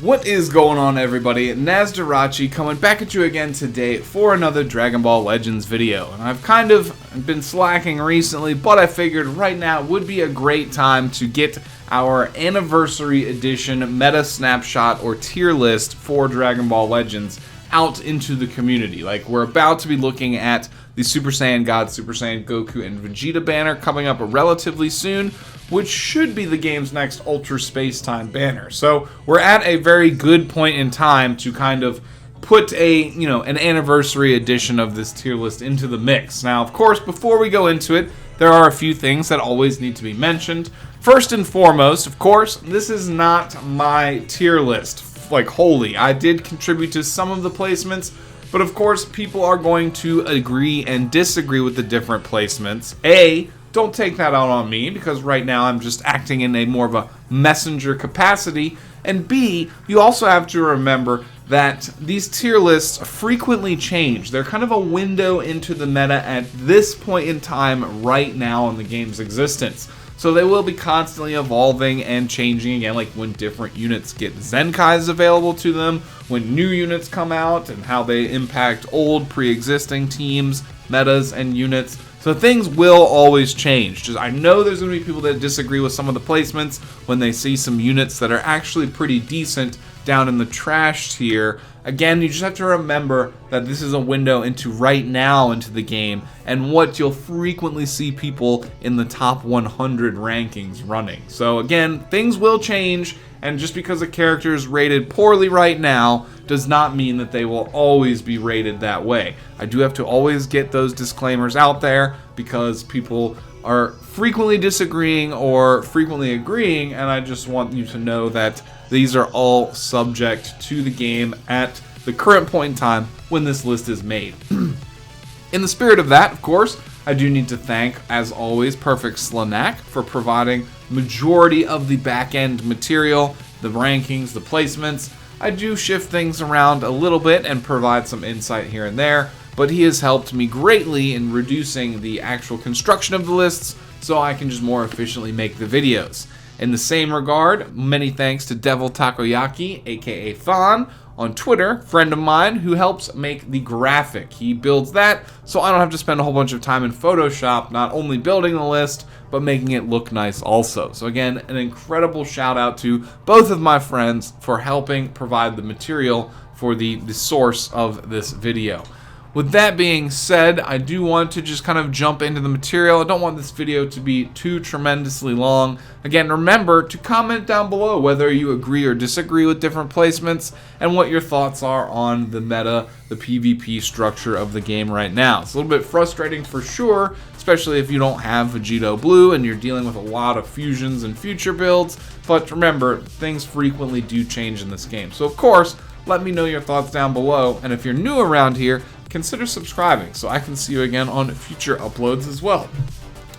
What is going on, everybody? Nasdorachi coming back at you again today for another Dragon Ball Legends video. And I've kind of been slacking recently, but I figured right now would be a great time to get our anniversary edition meta snapshot or tier list for Dragon Ball Legends out into the community. Like, we're about to be looking at the Super Saiyan God, Super Saiyan Goku, and Vegeta banner coming up relatively soon, which should be the game's next Ultra Space Time banner. So we're at a very good point in time to kind of put an anniversary edition of this tier list into the mix. Now, of course, before we go into it, there are a few things that always need to be mentioned. First and foremost, of course, this is not my tier list, like, wholly. I did contribute to some of the placements, but of course, people are going to agree and disagree with the different placements. Don't take that out on me, because right now I'm just acting in a more of a messenger capacity. And B, you also have to remember that these tier lists frequently change. They're kind of a window into the meta at this point in time right now in the game's existence. So they will be constantly evolving and changing again, like when different units get Zen Kais available to them, when new units come out, and how they impact old pre-existing teams, metas, and units. So things will always change. I know there's going to be people that disagree with some of the placements when they see some units that are actually pretty decent down in the trash tier. Again, you just have to remember that this is a window into right now into the game, and what you'll frequently see people in the top 100 rankings running. So again, things will change, and just because a character is rated poorly right now does not mean that they will always be rated that way. I do have to always get those disclaimers out there because people are frequently disagreeing or frequently agreeing, and I just want you to know that these are all subject to the game at the current point in time when this list is made. In the spirit of that, of course, I do need to thank, as always, Perfect Slanak for providing majority of the back-end material, the rankings, the placements. I do shift things around a little bit and provide some insight here and there, but he has helped me greatly in reducing the actual construction of the lists so I can just more efficiently make the videos. In the same regard, many thanks to Devil Takoyaki, aka Fawn, on Twitter, friend of mine, who helps make the graphic. He builds that, so I don't have to spend a whole bunch of time in Photoshop, not only building the list, but making it look nice also. So again, an incredible shout out to both of my friends for helping provide the material for the source of this video. With that being said, I do want to just kind of jump into the material. I don't want this video to be too tremendously long. Again, remember to comment down below whether you agree or disagree with different placements and what your thoughts are on the meta, the PvP structure of the game right now. It's a little bit frustrating for sure, especially if you don't have Vegeto Blue and you're dealing with a lot of fusions and future builds. But remember, things frequently do change in this game. So of course, let me know your thoughts down below. And if you're new around here, consider subscribing so I can see you again on future uploads as well.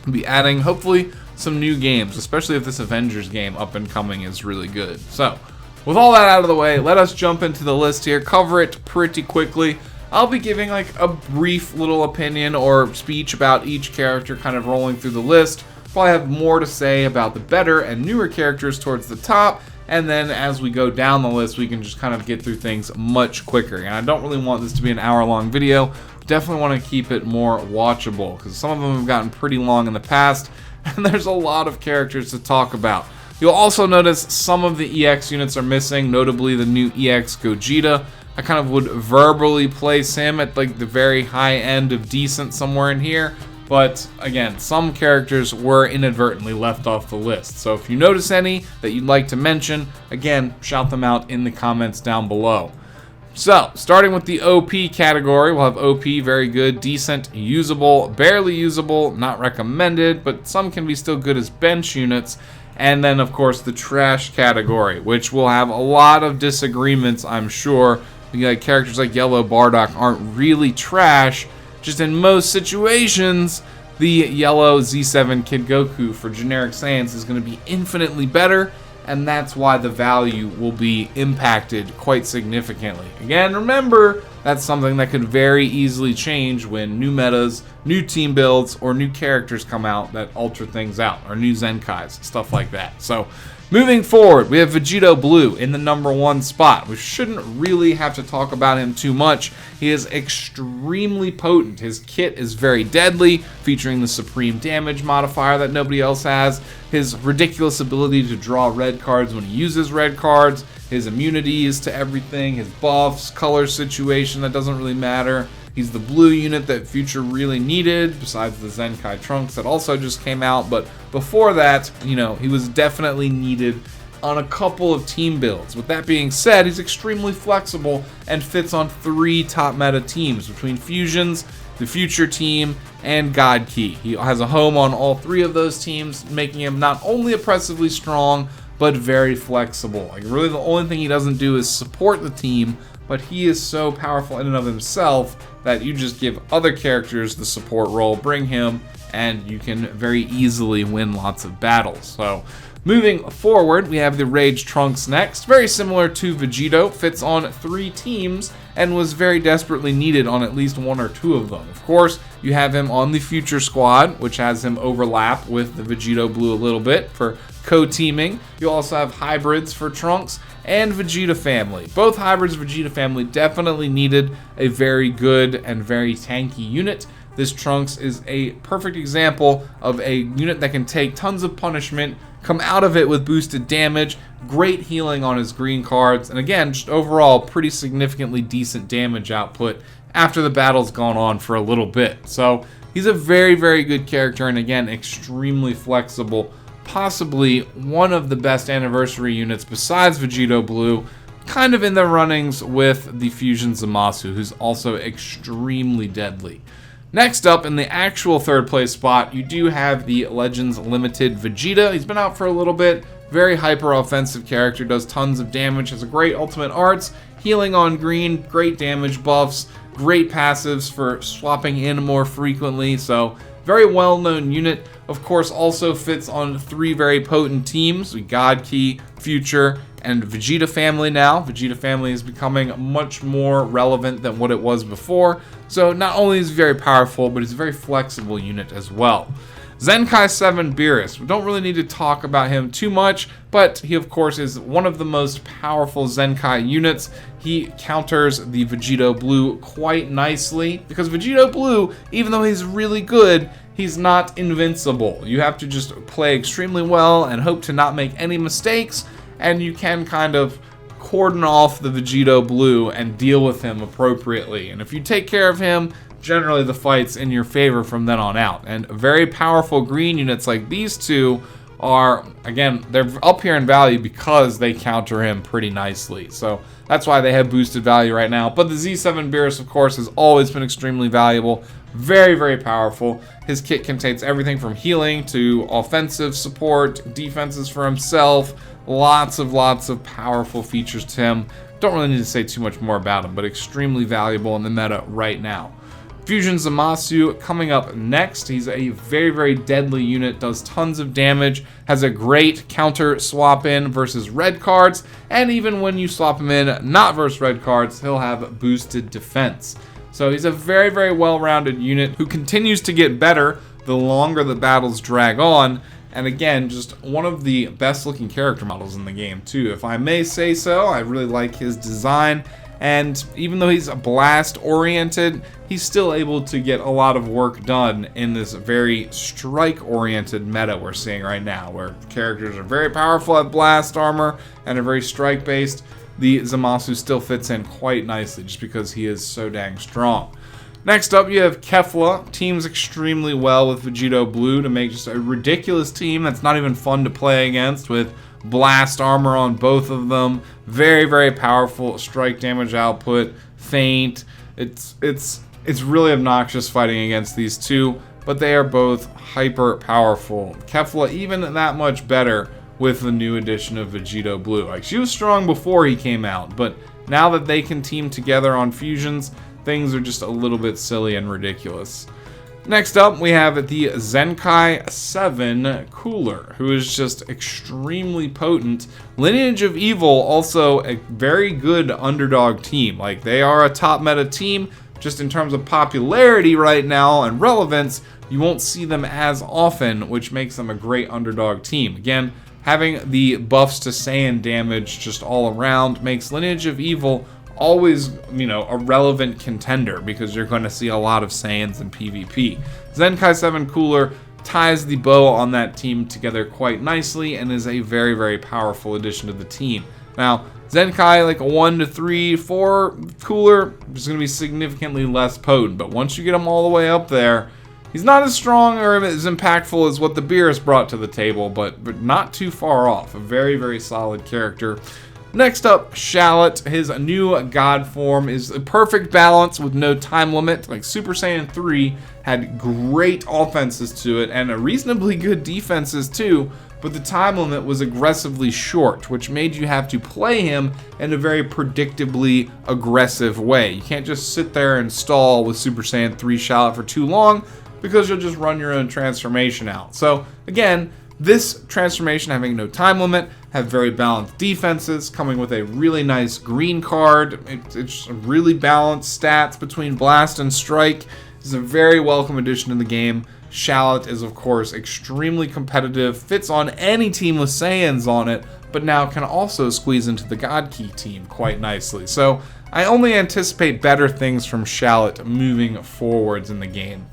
I'll be adding, hopefully, some new games, especially if this Avengers game up and coming is really good. So, with all that out of the way, let us jump into the list here, cover it pretty quickly. I'll be giving like a brief little opinion or speech about each character, kind of rolling through the list. Probably have more to say about the better and newer characters towards the top, and then as we go down the list, we can just kind of get through things much quicker. And I don't really want this to be an hour-long video. Definitely want to keep it more watchable, because some of them have gotten pretty long in the past, and there's a lot of characters to talk about. You'll also notice some of the EX units are missing, notably the new EX Gogeta. I kind of would verbally place him at like the very high end of decent somewhere in here. But again, some characters were inadvertently left off the list. So if you notice any that you'd like to mention, again, shout them out in the comments down below. So, starting with the OP category, we'll have OP, very good, decent, usable, barely usable, not recommended, but some can be still good as bench units. And then, of course, the trash category, which will have a lot of disagreements, I'm sure. Characters like Yellow Bardock aren't really trash. Just in most situations, the yellow Z7 Kid Goku for generic Saiyans is going to be infinitely better, and that's why the value will be impacted quite significantly. Again, remember, that's something that could very easily change when new metas, new team builds, or new characters come out that alter things out, or new Zenkais, stuff like that. So moving forward, we have Vegeto Blue in the #1 spot. We shouldn't really have to talk about him too much. He is extremely potent. His kit is very deadly, featuring the supreme damage modifier that nobody else has, his ridiculous ability to draw red cards when he uses red cards, his immunities to everything, his buffs, color situation that doesn't really matter. He's the blue unit that Future really needed, besides the Zen Kai Trunks that also just came out. But before that, you know, he was definitely needed on a couple of team builds. With that being said, he's extremely flexible and fits on 3 top meta teams between Fusions, the Future team, and God Ki. He has a home on all 3 of those teams, making him not only oppressively strong, but very flexible. Like, really the only thing he doesn't do is support the team, but he is so powerful in and of himself that you just give other characters the support role, bring him, and you can very easily win lots of battles. So moving forward, we have the Rage Trunks next. Very similar to Vegeto, fits on 3 teams, and was very desperately needed on at least 1 or 2 of them. Of course, you have him on the Future Squad, which has him overlap with the Vegeto Blue a little bit for co-teaming. You also have hybrids for Trunks and Vegeta Family. Both hybrids of Vegeta Family definitely needed a very good and very tanky unit. This Trunks is a perfect example of a unit that can take tons of punishment, come out of it with boosted damage, great healing on his green cards, and again, just overall pretty significantly decent damage output after the battle's gone on for a little bit. So he's a very, very good character, and again, extremely flexible. Possibly one of the best anniversary units besides Vegeto Blue, kind of in the runnings with the Fusion Zamasu, who's also extremely deadly. Next up, in the actual 3rd place spot, you do have the Legends Limited Vegeta. He's been out for a little bit, very hyper offensive character, does tons of damage, has a great ultimate arts, healing on green, great damage buffs, great passives for swapping in more frequently, so very well-known unit. Of course, also fits on 3 very potent teams. God Ki, Future, and Vegeta Family now. Vegeta Family is becoming much more relevant than what it was before. So not only is he very powerful, but he's a very flexible unit as well. Zen Ky7 Beerus. We don't really need to talk about him too much, but he of course is one of the most powerful Zenkai units. He counters the Vegeto Blue quite nicely, because Vegeto Blue, even though he's really good, he's not invincible. You have to just play extremely well and hope to not make any mistakes, and you can kind of cordon off the Vegeto Blue and deal with him appropriately. And if you take care of him, generally the fight's in your favor from then on out. And very powerful green units like these two are, again, they're up here in value because they counter him pretty nicely. So that's why they have boosted value right now. But the Z7 Beerus, of course, has always been extremely valuable. Very, very powerful. His kit contains everything from healing to offensive support, defenses for himself, lots of powerful features to him. Don't really need to say too much more about him, but extremely valuable in the meta right now. Fusion Zamasu coming up next. He's a very, very deadly unit, does tons of damage, has a great counter swap in versus red cards, and even when you swap him in not versus red cards, he'll have boosted defense. So he's a very, very well-rounded unit who continues to get better the longer the battles drag on, and again, just one of the best-looking character models in the game, too. If I may say so, I really like his design. And even though he's blast-oriented, he's still able to get a lot of work done in this very strike-oriented meta we're seeing right now, where characters are very powerful at blast armor and are very strike-based. The Zamasu still fits in quite nicely just because he is so dang strong. Next up, you have Kevlar. Teams extremely well with Vegeto Blue to make just a ridiculous team that's not even fun to play against, with blast armor on both of them, very, very powerful strike damage output, feint. It's really obnoxious fighting against these two, but they are both hyper powerful. Kevlar even that much better with the new edition of Vegeto Blue. Like, she was strong before he came out, but now that they can team together on fusions, things are just a little bit silly and ridiculous. Next up, we have the Zen Ki-7 Cooler, who is just extremely potent. Lineage of Evil, also a very good underdog team. Like, they are a top meta team, just in terms of popularity right now and relevance, you won't see them as often, which makes them a great underdog team. Again, having the buffs to Saiyan damage just all around makes Lineage of Evil always, a relevant contender, because you're going to see a lot of Saiyans in PvP. Zen Ki-7 Cooler ties the bow on that team together quite nicely and is a very, very powerful addition to the team. Now, Zen Kai, like a 1 to 3, 4 Cooler, is going to be significantly less potent, but once you get him all the way up there, he's not as strong or as impactful as what the Beerus brought to the table, but not too far off. A very, very solid character. Next up, Shalit. His new god form is a perfect balance with no time limit. Like, Super Saiyan 3 had great offenses to it and a reasonably good defenses too, but the time limit was aggressively short, which made you have to play him in a very predictably aggressive way. You can't just sit there and stall with Super Saiyan 3 Shalit for too long, because you'll just run your own transformation out. So again, this transformation having no time limit, have very balanced defenses, coming with a really nice green card. It's really balanced stats between blast and strike. It's a very welcome addition to the game. Shalit is, of course, extremely competitive, fits on any team with Saiyans on it, but now can also squeeze into the God Key team quite nicely. So I only anticipate better things from Shalit moving forwards in the game.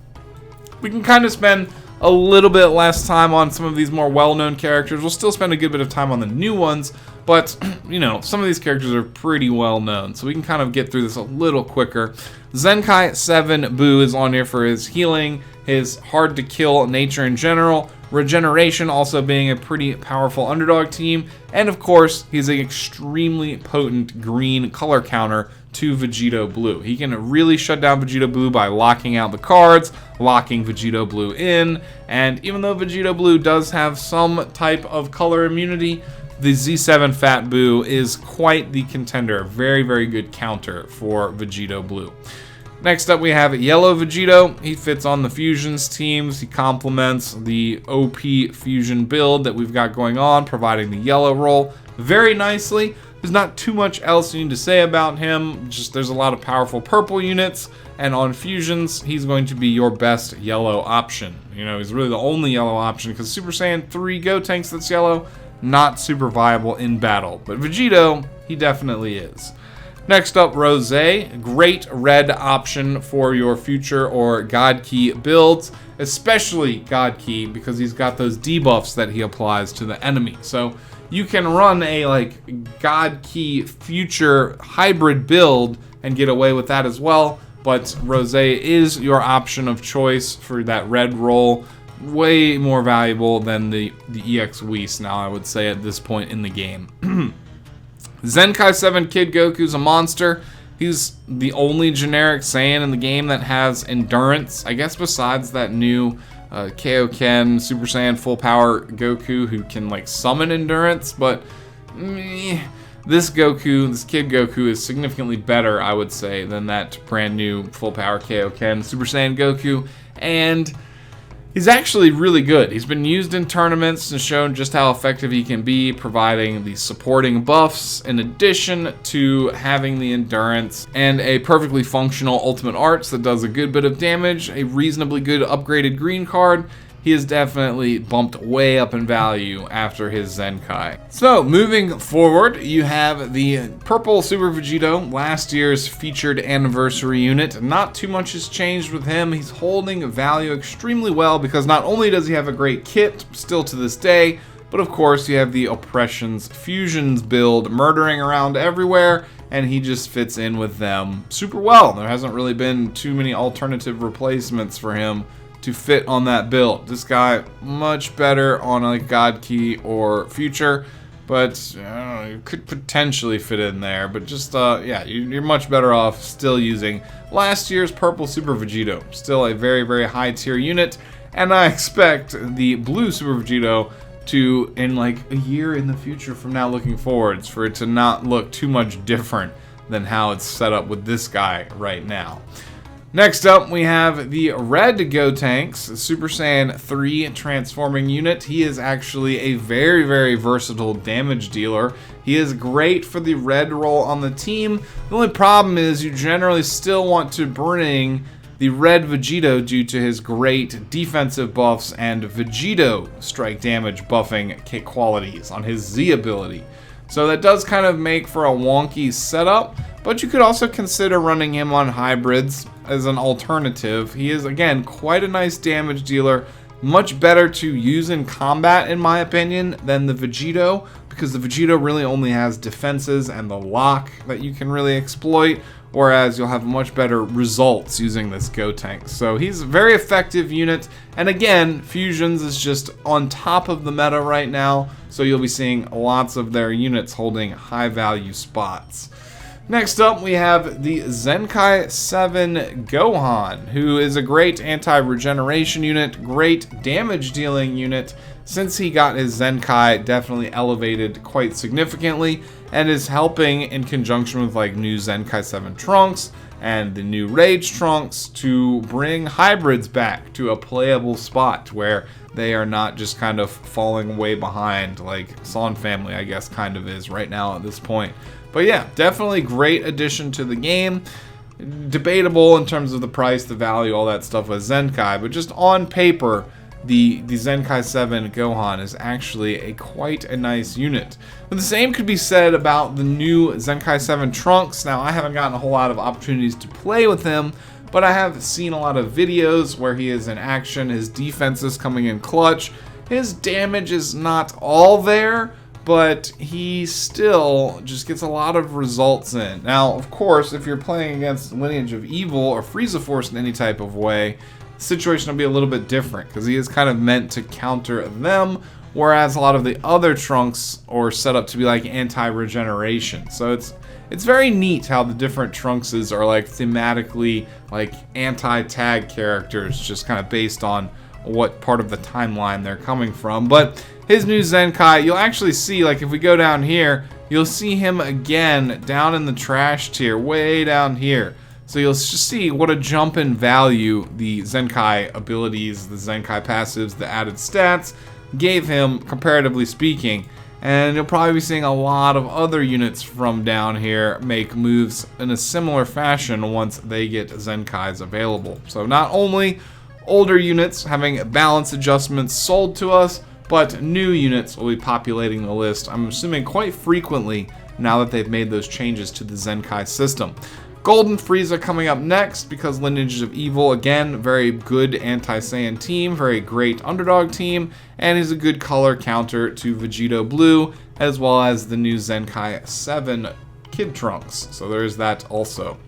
We can kind of spend a little bit less time on some of these more well-known characters. We'll still spend a good bit of time on the new ones, but, some of these characters are pretty well-known, so we can kind of get through this a little quicker. Zen Ki-7 Buu is on here for his healing, his hard-to-kill nature in general, regeneration also being a pretty powerful underdog team, and of course, he's an extremely potent green color counter to Vegeto Blue. He can really shut down Vegeto Blue by locking out the cards, locking Vegeto Blue in, and even though Vegeto Blue does have some type of color immunity, the Z7 Fat Buu is quite the contender. Very, very good counter for Vegeto Blue. Next up, we have Yellow Vegeto. He fits on the Fusions teams. He complements the OP Fusion build that we've got going on, providing the yellow role very nicely. There's not too much else you need to say about him. Just there's a lot of powerful purple units, and on Fusions, he's going to be your best yellow option. He's really the only yellow option, because Super Saiyan 3 Gotenks that's yellow, not super viable in battle. But Vegeto, he definitely is. Next up, Rose, great red option for your future or God Key builds, especially God Key, because he's got those debuffs that he applies to the enemy. So you can run a God Key future hybrid build and get away with that as well, but Rose is your option of choice for that red role. Way more valuable than the EX Whis now, I would say, at this point in the game. Zen Ky7 Kid Goku is a monster. He's the only generic Saiyan in the game that has endurance. I guess besides that new Kaioken Super Saiyan Full Power Goku who can summon endurance, but this Kid Goku is significantly better, I would say, than that brand new Full Power Kaioken Super Saiyan Goku, and he's actually really good. He's been used in tournaments and shown just how effective he can be, providing the supporting buffs in addition to having the endurance and a perfectly functional Ultimate Arts that does a good bit of damage, a reasonably good upgraded green card. He is definitely bumped way up in value after his Zen Kai. So, moving forward, you have the Purple Super Vegeto, last year's featured anniversary unit. Not too much has changed with him. He's holding value extremely well because not only does he have a great kit, still to this day, but of course you have the Oppressions Fusions build murdering around everywhere, and he just fits in with them super well. There hasn't really been too many alternative replacements for him to fit on that build. This guy, much better on God Key or Future, but you could potentially fit in there, but just, yeah, you're much better off still using last year's Purple Super Vegeto. Still a very, very high tier unit, and I expect the Blue Super Vegeto to, in a year in the future from now looking forwards, for it to not look too much different than how it's set up with this guy right now. Next up, we have the Red Gotenks, Super Saiyan 3 transforming unit. He is actually a very, very versatile damage dealer. He is great for the red role on the team. The only problem is you generally still want to bring the red Vegito due to his great defensive buffs and Vegeto strike damage buffing qualities on his Z ability. So that does kind of make for a wonky setup, but you could also consider running him on hybrids as an alternative. He is, again, quite a nice damage dealer, much better to use in combat in my opinion than the Vegeto, because the Vegeto really only has defenses and the lock that you can really exploit, whereas you'll have much better results using this Gotenk. So he's a very effective unit, and again, Fusions is just on top of the meta right now, so you'll be seeing lots of their units holding high value spots. Next up, we have the Zen Ky7 Gohan, who is a great anti-regeneration unit, great damage dealing unit. Since he got his Zen Kai definitely elevated quite significantly, and is helping in conjunction with like new Zen Ky7 Trunks and the new Rage Trunks to bring hybrids back to a playable spot where they are not just kind of falling way behind like Son Family, I guess, kind of is right now at this point. But yeah, definitely great addition to the game. Debatable in terms of the price, the value, all that stuff with Zen Kai, but just on paper, the Zen Ky7 Gohan is actually quite a nice unit. But the same could be said about the new Zen Ky7 Trunks. Now, I haven't gotten a whole lot of opportunities to play with him, but I have seen a lot of videos where he is in action, his defense is coming in clutch. His damage is not all there, but he still just gets a lot of results in. Now, of course, if you're playing against Lineage of Evil or Frieza Force in any type of way, the situation will be a little bit different because he is kind of meant to counter them, whereas a lot of the other Trunks are set up to be like anti-regeneration. So it's very neat how the different Trunkses are like thematically like anti-tag characters, just kind of based on what part of the timeline they're coming from. But his new Zen Kai, you'll actually see, like if we go down here, you'll see him again down in the trash tier, way down here. So you'll just see what a jump in value the Zen Kai abilities, the Zen Kai passives, the added stats gave him, comparatively speaking. And you'll probably be seeing a lot of other units from down here make moves in a similar fashion once they get Zen Kais available. So not only older units having balance adjustments sold to us, but new units will be populating the list, I'm assuming quite frequently now that they've made those changes to the Zen Kai system. Golden Frieza coming up next because Lineage of Evil, again, very good anti-Saiyan team, very great underdog team, and he's a good color counter to Vegeto Blue, as well as the new Zen Ky7 Kid Trunks. So there's that also.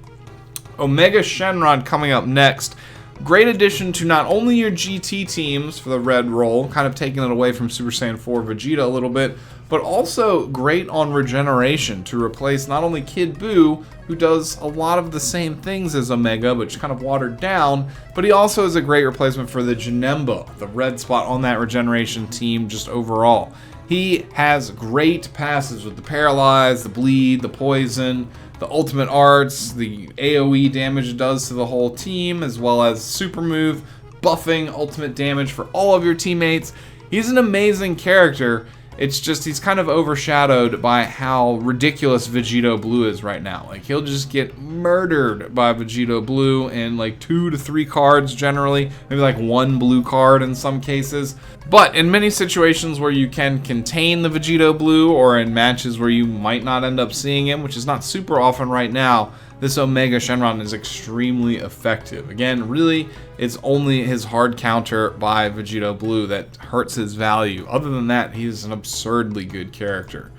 Omega Shenron coming up next. Great addition to not only your GT teams for the red role, kind of taking it away from Super Saiyan 4 Vegeta a little bit, but also great on regeneration to replace not only Kid Buu, who does a lot of the same things as Omega, but just kind of watered down, but he also is a great replacement for the Janemba, the red spot on that regeneration team just overall. He has great passes with the Paralyze, the Bleed, the Poison, the Ultimate Arts, the AoE damage it does to the whole team, as well as Super Move, buffing ultimate damage for all of your teammates. He's an amazing character. It's just he's kind of overshadowed by how ridiculous Vegeto Blue is right now. Like, he'll just get murdered by Vegeto Blue in like 2 to 3 cards generally, maybe like 1 blue card in some cases. But in many situations where you can contain the Vegeto Blue, or in matches where you might not end up seeing him, which is not super often right now, this Omega Shenron is extremely effective. Again, really, it's only his hard counter by Vegeto Blue that hurts his value. Other than that, he's an absurdly good character.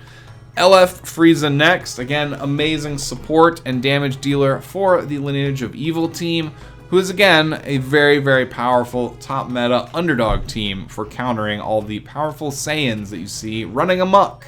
LF Frieza next. Again, amazing support and damage dealer for the Lineage of Evil team, who is again a very, very powerful top meta underdog team for countering all the powerful Saiyans that you see running amok.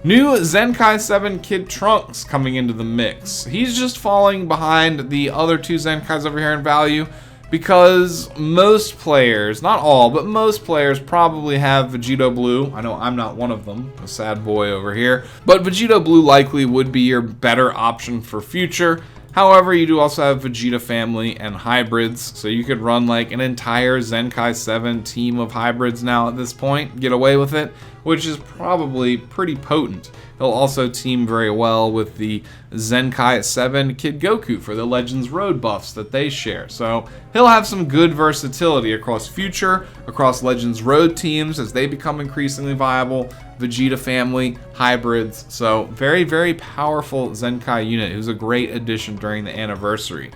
New Zen Ky7 Kid Trunks coming into the mix. He's just falling behind the other 2 Zen Kais over here in value because most players, not all, but most players probably have Vegeto Blue. I know I'm not one of them, a sad boy over here, but Vegeto Blue likely would be your better option for future. However, you do also have Vegeta family and hybrids, so you could run like an entire Zen Ki-7 team of hybrids now at this point, get away with it, which is probably pretty potent. He'll also team very well with the Zen Ky7 Kid Goku for the Legends Road buffs that they share. So he'll have some good versatility across future, across Legends Road teams as they become increasingly viable, Vegeta family, hybrids. So very, very powerful Zen Kai unit who's a great addition during the anniversary.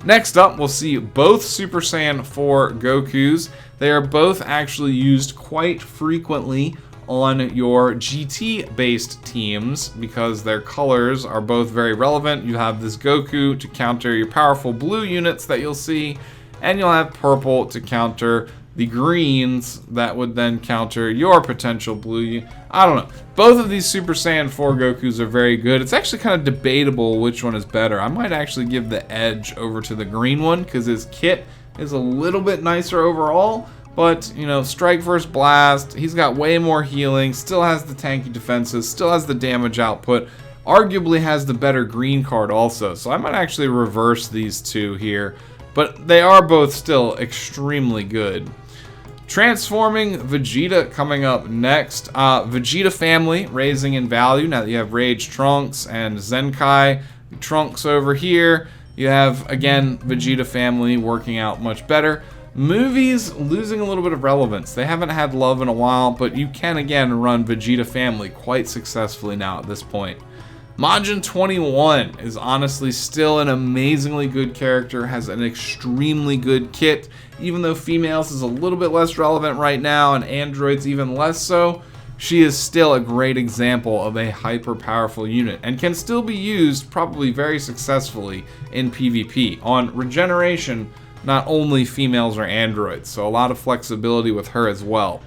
Next up, we'll see both Super Saiyan 4 Gokus. They are both actually used quite frequently on your GT-based teams because their colors are both very relevant. You have this Goku to counter your powerful blue units that you'll see, and you'll have purple to counter the greens that would then counter your potential blue. I don't know. Both of these Super Saiyan 4 Gokus are very good. It's actually kind of debatable which one is better. I might actually give the edge over to the green one because his kit is a little bit nicer overall. But, you know, Strike versus Blast, he's got way more healing, still has the tanky defenses, still has the damage output, arguably has the better green card also. So I might actually reverse these two here, but they are both still extremely good. Transforming Vegeta coming up next. Vegeta family raising in value now that you have Rage Trunks and Zenkai Trunks over here. You have, again, Vegeta family working out much better. Movies losing a little bit of relevance. They haven't had love in a while, but you can again run Vegeta family quite successfully now at this point. Majin 21 is honestly still an amazingly good character, has an extremely good kit, even though females is a little bit less relevant right now and androids even less so. She is still a great example of a hyper powerful unit and can still be used probably very successfully in PvP. On regeneration, not only females or androids, so a lot of flexibility with her as well.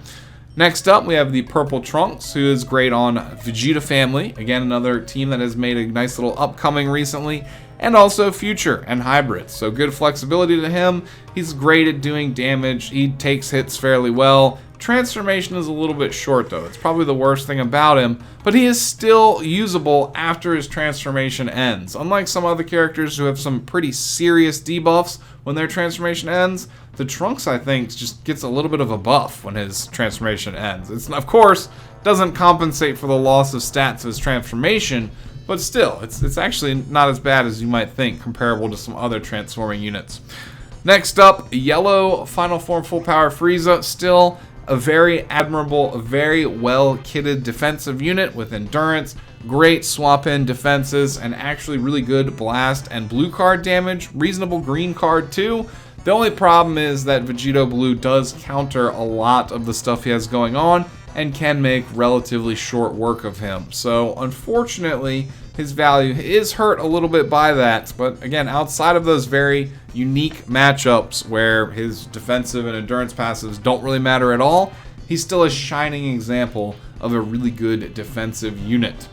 Next up, we have the Purple Trunks, who is great on Vegeta family. Again, another team that has made a nice little upcoming recently, and also future and hybrids. So good flexibility to him. He's great at doing damage. He takes hits fairly well. Transformation is a little bit short though. It's probably the worst thing about him, but he is still usable after his transformation ends. Unlike some other characters who have some pretty serious debuffs when their transformation ends, the Trunks, I think, just gets a little bit of a buff when his transformation ends. It's, of course, doesn't compensate for the loss of stats of his transformation, but still, it's actually not as bad as you might think, comparable to some other transforming units. Next up, Yellow Final Form Full Power Frieza, still a very admirable, a very well-kitted defensive unit with endurance, great swap-in defenses, and actually really good blast and blue card damage, reasonable green card too. The only problem is that Vegeto Blue does counter a lot of the stuff he has going on and can make relatively short work of him. So unfortunately, his value is hurt a little bit by that, but again, outside of those very unique matchups where his defensive and endurance passives don't really matter at all, he's still a shining example of a really good defensive unit.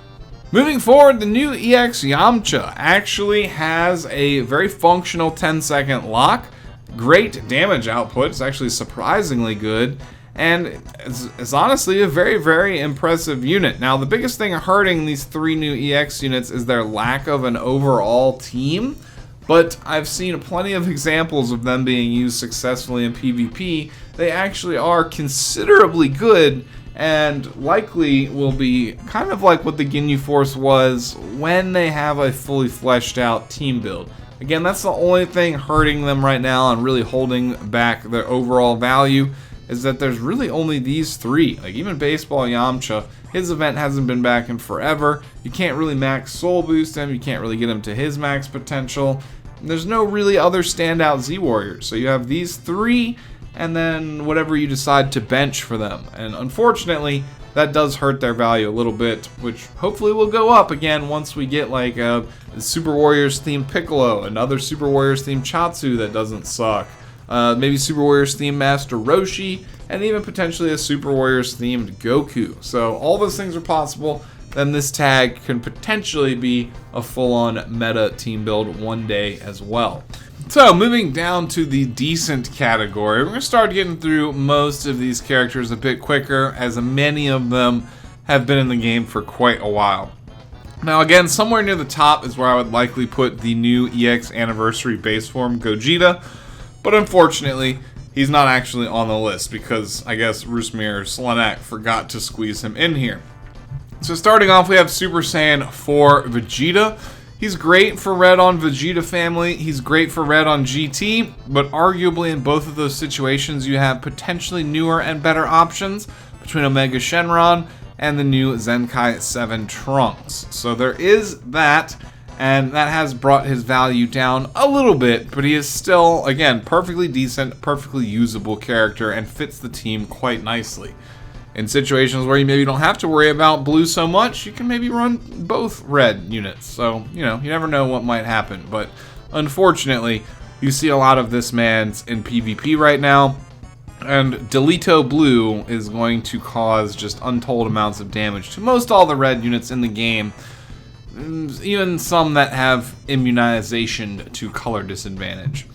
Moving forward, the new EX Yamcha actually has a very functional 10-second lock, great damage output, it's actually surprisingly good, and it's honestly a very, very impressive unit. Now, the biggest thing hurting these three new EX units is their lack of an overall team, but I've seen plenty of examples of them being used successfully in PvP. They actually are considerably good and likely will be kind of like what the Ginyu Force was when they have a fully fleshed out team build. Again, that's the only thing hurting them right now and really holding back their overall value, is that there's really only these three. Like even Baseball Yamcha, his event hasn't been back in forever. You can't really max soul boost him. You can't really get him to his max potential. And there's no really other standout Z Warriors. So you have these three and then whatever you decide to bench for them. And unfortunately, that does hurt their value a little bit, which hopefully will go up again once we get like a Super Warriors themed Piccolo, another Super Warriors themed Chatsu that doesn't suck. Maybe Super Warriors themed Master Roshi, and even potentially a Super Warriors themed Goku. So all those things are possible. Then this tag can potentially be a full-on meta team build one day as well. So moving down to the decent category, we're going to start getting through most of these characters a bit quicker, as many of them have been in the game for quite a while. Now again, somewhere near the top is where I would likely put the new EX Anniversary base form Gogeta, but unfortunately, he's not actually on the list because I guess Rusmir Slanek forgot to squeeze him in here. So starting off, we have Super Saiyan 4 Vegeta. He's great for red on Vegeta family, he's great for red on GT, but arguably in both of those situations you have potentially newer and better options between Omega Shenron and the new Zen Ki-7 Trunks. So there is that, and that has brought his value down a little bit, but he is still, again, perfectly decent, perfectly usable character and fits the team quite nicely. In situations where you maybe don't have to worry about blue so much, you can maybe run both red units. So, you know, you never know what might happen, but unfortunately, you see a lot of this man's in PvP right now. And Vegeto Blue is going to cause just untold amounts of damage to most all the red units in the game, even some that have immunization to color disadvantage.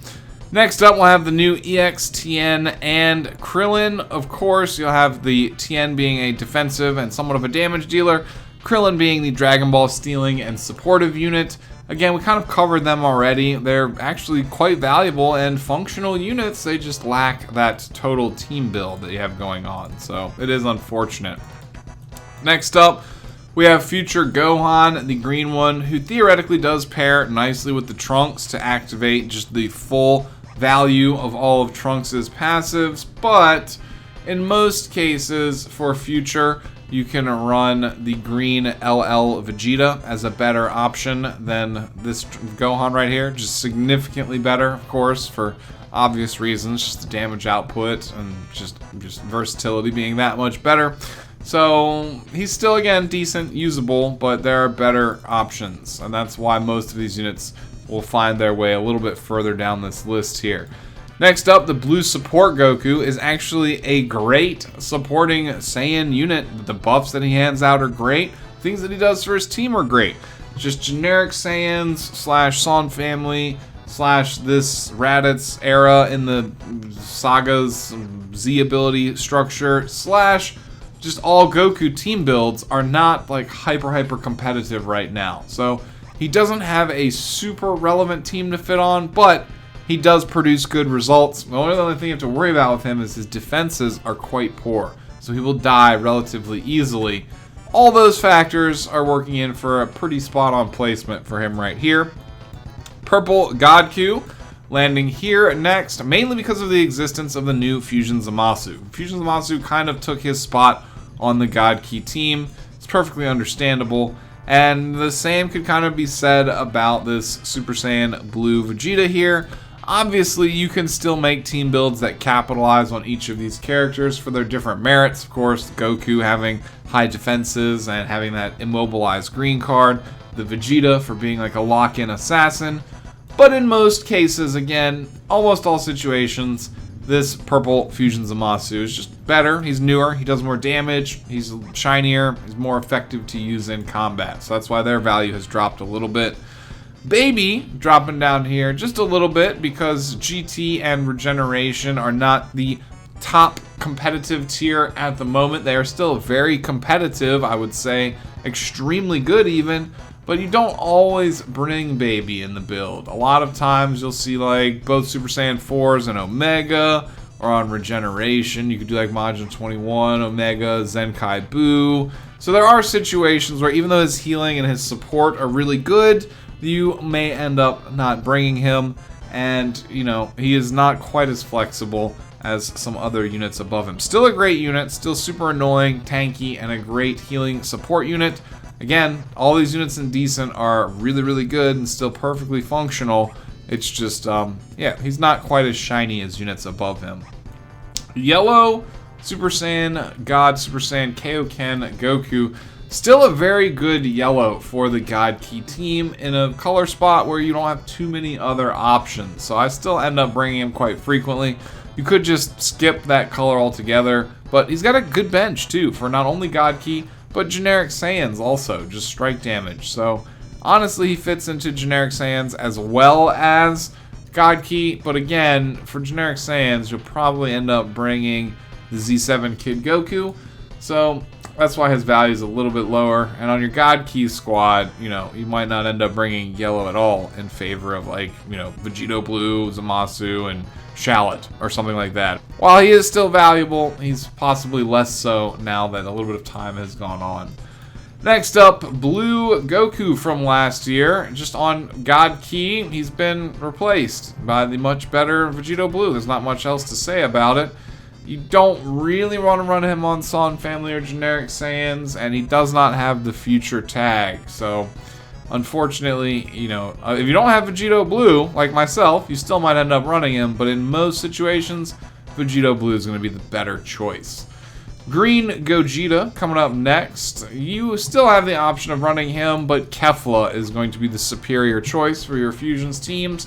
Next up, we'll have the new EX Tien and Krillin. Of course, you'll have the Tien being a defensive and somewhat of a damage dealer, Krillin being the Dragon Ball stealing and supportive unit. Again, we kind of covered them already. They're actually quite valuable and functional units. They just lack that total team build that you have going on. So it is unfortunate. Next up, we have future Gohan, the green one, who theoretically does pair nicely with the Trunks to activate just the full value of all of Trunks' passives. But in most cases for future, you can run the green LL Vegeta as a better option than this Gohan right here. Just significantly better, of course, for obvious reasons. Just the damage output and just versatility being that much better. So he's still, again, decent, usable, but there are better options. And that's why most of these units will find their way a little bit further down this list here. Next up, the blue support Goku is actually a great supporting Saiyan unit. The buffs that he hands out are great. Things that he does for his team are great. Just generic Saiyans slash Son family slash this Raditz era in the Saga's Z ability structure slash just all Goku team builds are not like hyper competitive right now. So he doesn't have a super relevant team to fit on, but he does produce good results. The only thing you have to worry about with him is his defenses are quite poor, so he will die relatively easily. All those factors are working in for a pretty spot-on placement for him right here. Purple Goku landing here next, mainly because of the existence of the new Fusion Zamasu. Fusion Zamasu kind of took his spot on the God Ki team. It's perfectly understandable. And the same could kind of be said about this Super Saiyan Blue Vegeta here. Obviously, you can still make team builds that capitalize on each of these characters for their different merits. Of course, Goku having high defenses and having that immobilized green card. The Vegeta for being like a lock-in assassin. But in most cases, again, almost all situations, this purple Fusion Zamasu is just better. He's newer, he does more damage, he's shinier, he's more effective to use in combat. So that's why their value has dropped a little bit. Baby dropping down here just a little bit because GT and Regeneration are not the top competitive tier at the moment. They are still very competitive, I would say, extremely good even, but you don't always bring Baby in the build. A lot of times you'll see like both Super Saiyan 4s and Omega, or on Regeneration, you could do like Majin 21, Omega, Zen Kai Buu. So there are situations where even though his healing and his support are really good, you may end up not bringing him, and you know, he is not quite as flexible as some other units above him. Still a great unit, still super annoying, tanky, and a great healing support unit. Again, all these units in Decent are really super and still perfectly functional. It's just, yeah, he's not quite as shiny as units above him. Yellow Super Saiyan God Super Saiyan Kaioken Goku. Still a very good yellow for the God Ki team in a color spot where you don't have too many other options. So I still end up bringing him quite frequently. You could just skip that color altogether, but he's got a good bench too for not only God Ki, but generic Saiyans also, just strike damage. So honestly, he fits into generic Saiyans as well as God Ki, but again, for generic Saiyans, you'll probably end up bringing the Z7 Kid Goku. So that's why his value is a little bit lower. And on your God Key squad, you might not end up bringing yellow at all in favor of, like, Vegeto Blue, Zamasu, and Shalit, or something like that. While he is still valuable, he's possibly less so now that a little bit of time has gone on. Next up, Blue Goku from last year. Just on God Key, he's been replaced by the much better Vegeto Blue. There's not much else to say about it. You don't really want to run him on Saiyan Family or generic Saiyans, and he does not have the future tag. So, unfortunately, if you don't have Vegeto Blue, like myself, you still might end up running him, but in most situations, Vegeto Blue is going to be the better choice. Green Gogeta coming up next. You still have the option of running him, but Kevlar is going to be the superior choice for your fusions teams.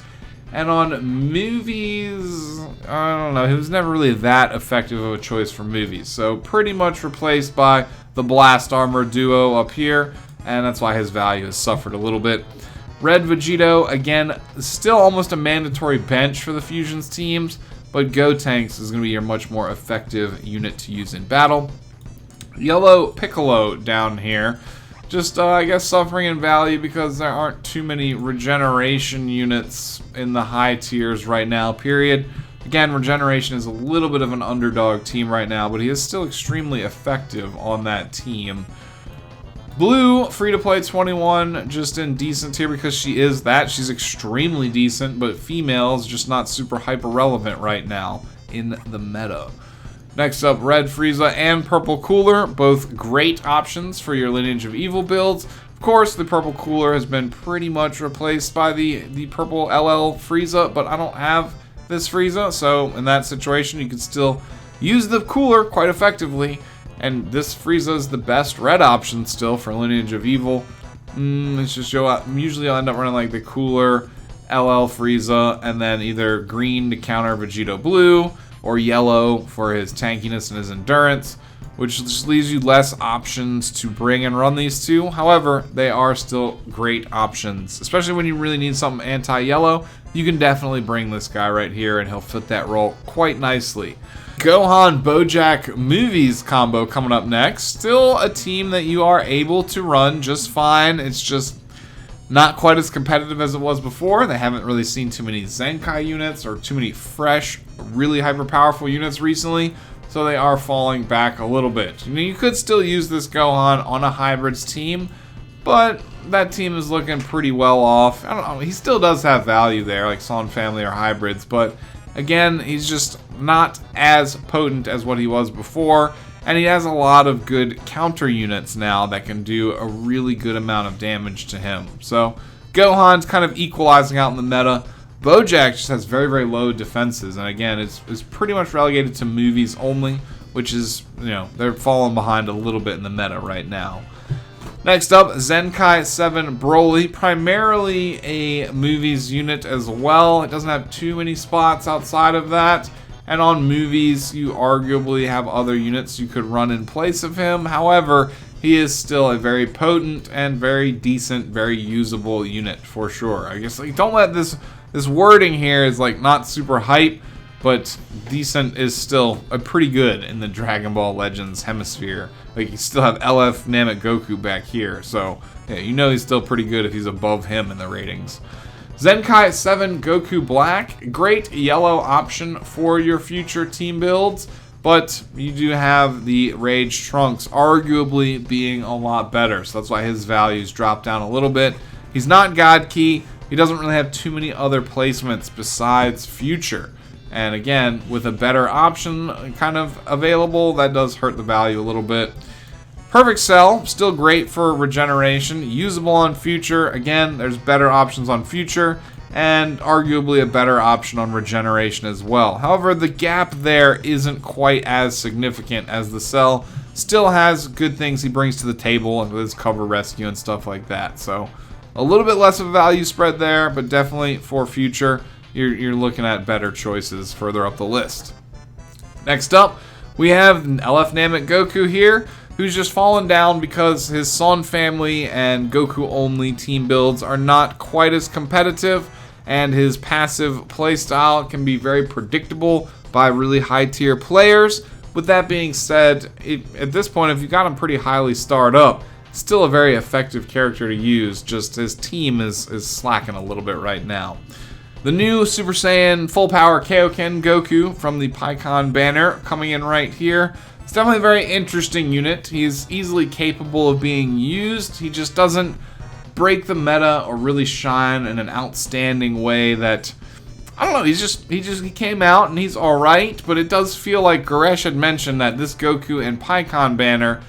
And on movies, I don't know, he was never really that effective of a choice for movies. So pretty much replaced by the Blast Armor duo up here, and that's why his value has suffered a little bit. Red Vegeto, again, still almost a mandatory bench for the fusions teams, but Gotenks is going to be your much more effective unit to use in battle. Yellow Piccolo down here. Just, I guess, suffering in value because there aren't too many regeneration units in the high tiers right now, period. Again, regeneration is a little bit of an underdog team right now, but he is still extremely effective on that team. Blue, free-to-play 21, just in decent tier because she is that. She's extremely decent, but females just not super hyper-relevant right now in the meta. Next up, Red Frieza and Purple Cooler, both great options for your Lineage of Evil builds. Of course, the Purple Cooler has been pretty much replaced by the Purple LL Frieza, but I don't have this Frieza, so in that situation, you can still use the Cooler quite effectively. And this Frieza is the best red option still for Lineage of Evil. It's just usually I'll end up running like the Cooler, LL Frieza, and then either green to counter Vegeto Blue, or yellow for his tankiness and his endurance, which just leaves you less options to bring and run these two. However, they are still great options, especially when you really need something anti-yellow. You can definitely bring this guy right here, and he'll fit that role quite nicely. Gohan Bojack movies combo coming up next. Still a team that you are able to run just fine. It's just not quite as competitive as it was before. They haven't really seen too many Zen Chi units or too many fresh, really hyper-powerful units recently, so they are falling back a little bit. You could still use this Gohan on a hybrids team, but that team is looking pretty well off. I don't know, he still does have value there, like Saiyan Family or hybrids, but again, he's just not as potent as what he was before, and he has a lot of good counter units now that can do a really good amount of damage to him. So Gohan's kind of equalizing out in the meta. Bojack just has very, very low defenses, and again, is pretty much relegated to movies only, which is, they're falling behind a little bit in the meta right now. Next up, Zen Ky7 Broly, primarily a movies unit as well. It doesn't have too many spots outside of that. And on movies, you arguably have other units you could run in place of him. However, he is still a very potent and very decent, very usable unit for sure. I guess don't let this wording here is like not super hype, but decent is still a pretty good in the Dragon Ball Legends hemisphere. Like, you still have LF Namek Goku back here, so yeah, he's still pretty good if he's above him in the ratings. Zen Ky7 Goku Black, great yellow option for your future team builds, but you do have the Rage Trunks arguably being a lot better, so that's why his values drop down a little bit. He's not God Key, he doesn't really have too many other placements besides future. And again, with a better option kind of available, that does hurt the value a little bit. Perfect Cell, still great for regeneration, usable on future. Again, there's better options on future, and arguably a better option on regeneration as well. However, the gap there isn't quite as significant as the Cell. Still has good things he brings to the table, and with his cover rescue and stuff like that. So, a little bit less of a value spread there, but definitely for future, you're looking at better choices further up the list. Next up, we have LF Namek Goku here, who's just fallen down because his Son family and Goku only team builds are not quite as competitive, and his passive playstyle can be very predictable by really high tier players, With that being said, at this point, if you got him pretty highly starred up, still a very effective character to use, just his team is slacking a little bit right now. The new Super Saiyan full power Kaioken Goku from the Piccolo banner coming in right here. It's definitely a very interesting unit. He's easily capable of being used. He just doesn't break the meta or really shine in an outstanding way that, I don't know, he came out and he's alright, but it does feel like Goresh had mentioned that this Goku and Piccolo banner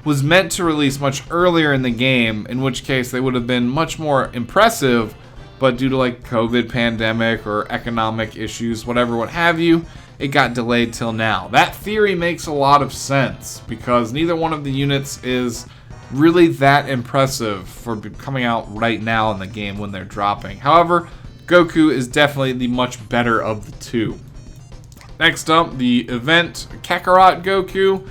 was meant to release much earlier in the game, in which case they would have been much more impressive, but due to like COVID pandemic or economic issues, whatever, what have you, it got delayed till now. That theory makes a lot of sense because neither one of the units is really that impressive for coming out right now in the game when they're dropping. However, Goku is definitely the much better of the two. Next up, the event Kakarot Goku,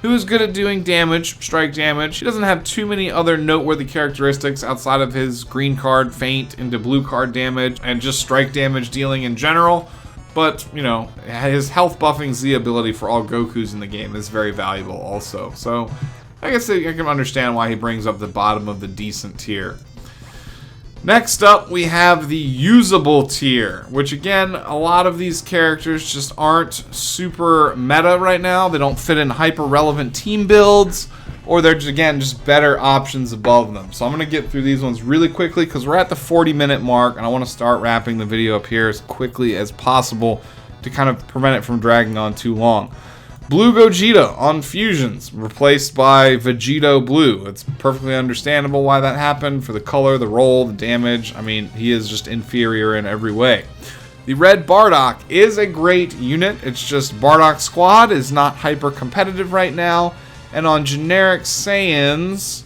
who is good at doing damage, strike damage. He doesn't have too many other noteworthy characteristics outside of his green card feint into blue card damage and just strike damage dealing in general. But, you know, his health buffing Z ability for all Gokus in the game is very valuable also. So, I guess I can understand why he brings up the bottom of the decent tier. Next up, we have the usable tier, which again, a lot of these characters just aren't super meta right now. They don't fit in hyper-relevant team builds, or they're just, again, just better options above them. So I'm going to get through these ones really quickly because we're at the 40-minute mark, and I want to start wrapping the video up here as quickly as possible to kind of prevent it from dragging on too long. Blue Gogeta on fusions, replaced by Vegeto Blue. It's perfectly understandable why that happened for the color, the roll, the damage. I mean, he is just inferior in every way. The red Bardock is a great unit. It's just Bardock Squad is not hyper competitive right now. And on generic Saiyans,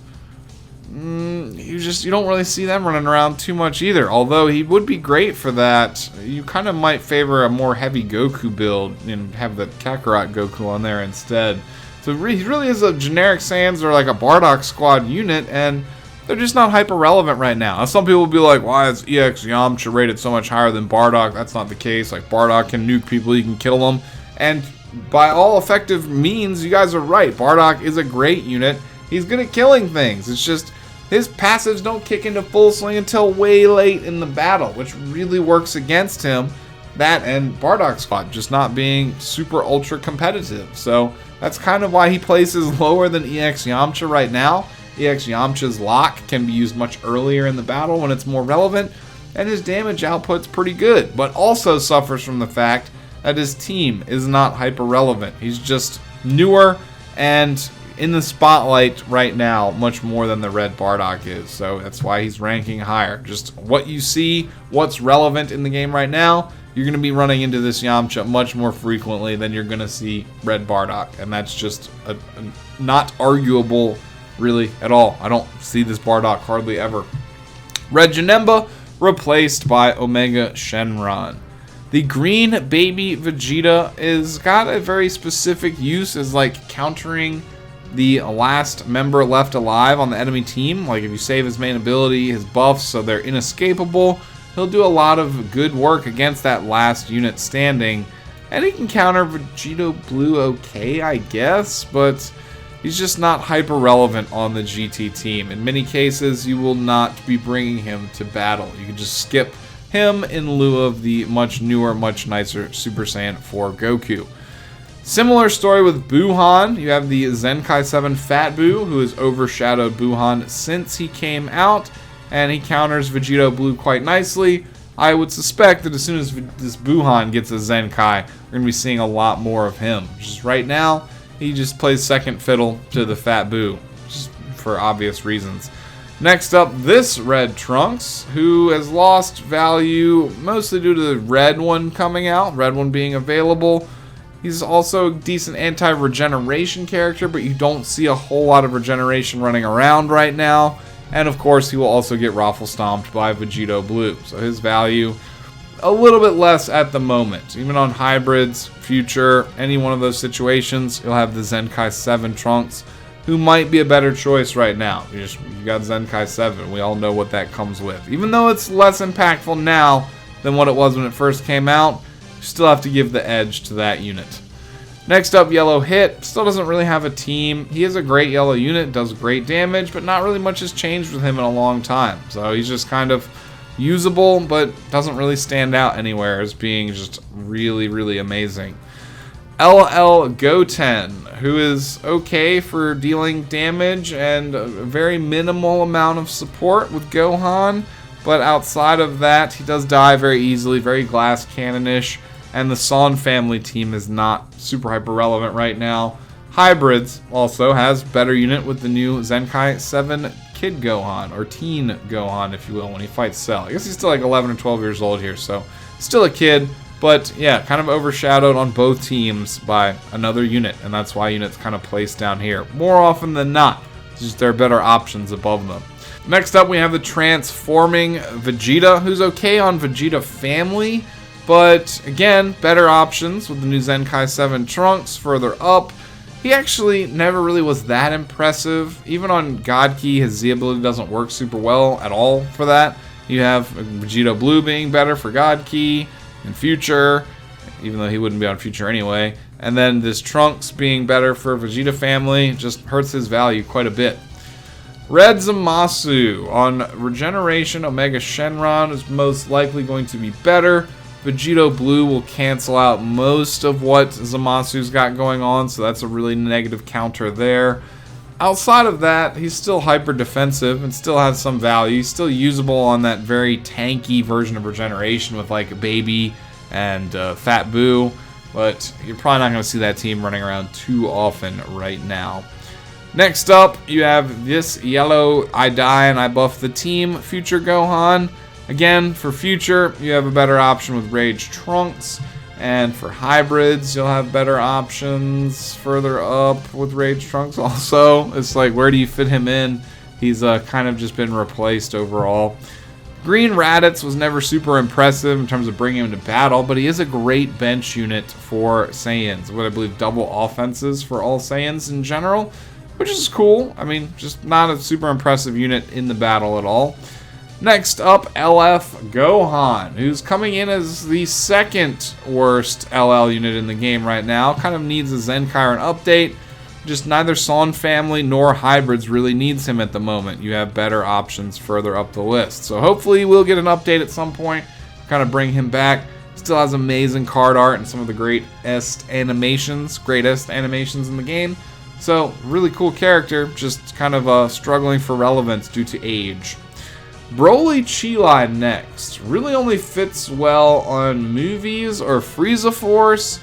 you don't really see them running around too much either. Although he would be great for that. You kind of might favor a more heavy Goku build and have the Kakarot Goku on there instead. So he really is a generic Saiyans or like a Bardock Squad unit, and they're just not hyper relevant right now. Now some people will be like, why is EX Yamcha rated so much higher than Bardock? That's not the case. Like, Bardock can nuke people, you can kill them. And by all effective means, you guys are right. Bardock is a great unit. He's good at killing things. It's just his passives don't kick into full swing until way late in the battle, which really works against him. That and Bardock Squad just not being super ultra competitive. So that's kind of why he places lower than EX Yamcha right now. EX Yamcha's lock can be used much earlier in the battle when it's more relevant, and his damage output's pretty good, but also suffers from the fact that his team is not hyper relevant. He's just newer and in the spotlight right now much more than the red Bardock is, so that's why he's ranking higher. Just what you see, what's relevant in the game right now, you're going to be running into this Yamcha much more frequently than you're going to see red Bardock, and that's just not arguable really at all. I don't see this Bardock hardly ever. Red Janemba replaced by Omega Shenron. The green baby Vegeta is got a very specific use as like countering the last member left alive on the enemy team. Like if you save his main ability, his buffs, so they're inescapable, he'll do a lot of good work against that last unit standing. And he can counter Vegeto Blue okay, I guess, but he's just not hyper relevant on the GT team. In many cases, you will not be bringing him to battle. You can just skip him in lieu of the much newer, much nicer Super Saiyan 4 Goku. Similar story with Buhan. You have the Zen Ky7 Fat Buu, who has overshadowed Buhan since he came out, and he counters Vegeto Blue quite nicely. I would suspect that as soon as this Buhan gets a Zen Kai, we're going to be seeing a lot more of him. Just right now, he just plays second fiddle to the Fat Buu, just for obvious reasons. Next up, this red Trunks, who has lost value mostly due to the red one coming out, red one being available. He's also a decent anti-regeneration character, but you don't see a whole lot of regeneration running around right now. And of course, he will also get raffle stomped by Vegeto Blue. So his value, a little bit less at the moment. Even on hybrids, future, any one of those situations, you'll have the Zen Ky7 Trunks, who might be a better choice right now. You got Zen Ky7, we all know what that comes with. Even though it's less impactful now than what it was when it first came out, you still have to give the edge to that unit. Next up, Yellow Hit. Still doesn't really have a team. He is a great yellow unit, does great damage, but not really much has changed with him in a long time. So he's just kind of usable, but doesn't really stand out anywhere as being just really, really amazing. LL Goten, who is okay for dealing damage and a very minimal amount of support with Gohan, but outside of that, he does die very easily, very glass cannon-ish. And the Son family team is not super hyper relevant right now. Hybrids also has better unit with the new Zen Ky7 Kid Gohan, or Teen Gohan, if you will, when he fights Cell. I guess he's still like 11 or 12 years old here, so still a kid, but yeah, kind of overshadowed on both teams by another unit, and that's why unit's kind of placed down here. More often than not, it's just there are better options above them. Next up, we have the transforming Vegeta, who's okay on Vegeta family. But again, better options with the new Zen Ky7 Trunks further up. He actually never really was that impressive. Even on God Ki, his Z ability doesn't work super well at all for that. You have Vegeto Blue being better for God Ki in Future, even though he wouldn't be on Future anyway. And then this Trunks being better for Vegeta family just hurts his value quite a bit. Red Zamasu on Regeneration Omega Shenron is most likely going to be better. Vegeto Blue will cancel out most of what Zamasu's got going on, so that's a really negative counter there. Outside of that, he's still hyper defensive and still has some value. He's still usable on that very tanky version of Regeneration with like Baby and Fat Boo, but you're probably not going to see that team running around too often right now. Next up, you have this yellow I die and I buff the team Future Gohan. Again, for Future, you have a better option with Rage Trunks, and for Hybrids, you'll have better options further up with Rage Trunks also. It's like, where do you fit him in? He's kind of just been replaced overall. Green Raditz was never super impressive in terms of bringing him to battle, but he is a great bench unit for Saiyans. What I believe double offenses for all Saiyans in general, which is cool. I mean, just not a super impressive unit in the battle at all. Next up, LF Gohan, who's coming in as the second worst LL unit in the game right now. Kind of needs a Zen Chi or an update. Just neither Son family nor Hybrids really needs him at the moment. You have better options further up the list. So hopefully we'll get an update at some point, kind of bring him back. Still has amazing card art and some of the greatest animations in the game. So really cool character, just kind of struggling for relevance due to age. Broly Chi next. Really only fits well on movies or Frieza Force,